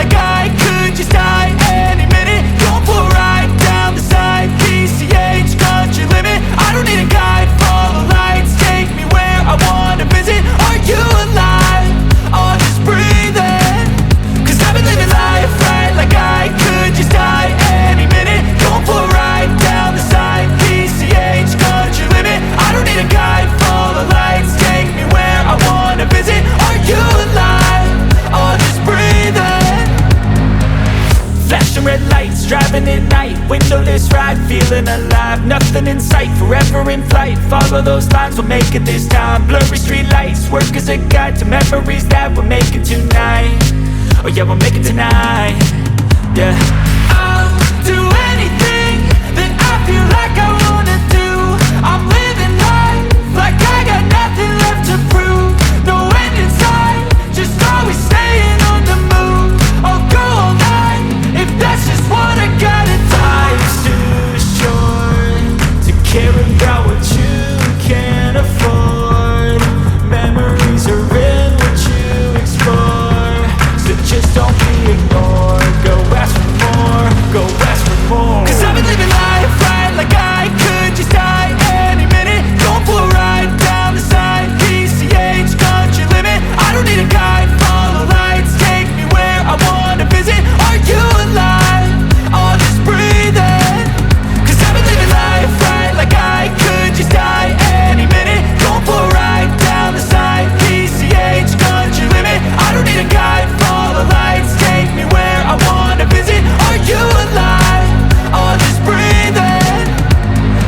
like I could just die any minute. Going for a ride down the side, PCH, country limit. I don't need a guide, follow lights, take me where I wanna visit. Are you alive? I'll just breathe in, 'cause I've been living life right like I could just die any minute. Going for a ride down the side, PCH, country limit. I don't need a guide, follow lights, take me where I wanna visit. Are you alive? I'll just breathe in. Flashing red lights, driving at night, windowless ride, feeling alive. Nothing in sight, forever in flight. Follow those lines, we'll make it this time. Blurry street lights, work as a guide to memories that we're making tonight. Oh yeah, we'll make it tonight. Yeah. I'll do anything that I feel like I wanna do. I'm living life like I got nothing left to prove. No end in sight, just always staying on the move. I'll go all night if that's just what I gotta do. Life's too short to care about what you can't afford. Memories are in what you explore, so just don't be ignored. Go ask for more, go ask for more. 'Cause I've been living life right like I could just die any minute. Going for a ride down the side, PCH, country limit. I don't need a guide, follow lights, take me where I wanna visit. Are you alive? I'll just breathe in, 'cause I've been living life right like I could just die any minute. Going for a ride down the side, PCH, country limit. I don't need a guide, follow lights, take me where I wanna visit. Are you alive? I'll just breathe in.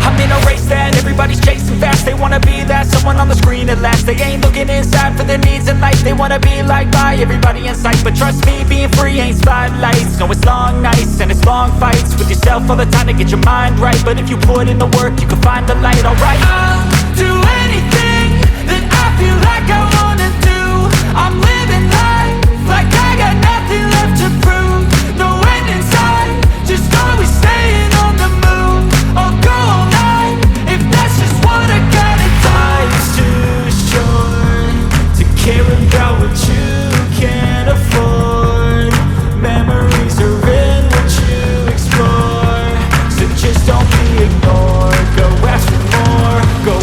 I'm in a race that everybody's chasing fast. They wanna be that someone on the screen at last. They ain't looking inside for their needs in life. They wanna be liked by everybody in sight. But trust me, being free ain't spotlights. No, it's long nights and it's long fights with yourself all the time to get your mind right. But if you put in the work, you can find the light, alright? I'll do anything that I feel like I wanna do. I'm living life like I got nothing left to prove. No end in sight, just always staying on the move. I'll go all night if that's just what I gotta do. Life's too short to care about what you can't afford. Memories are in what you explore, so just don't be ignored. Go ask for more, go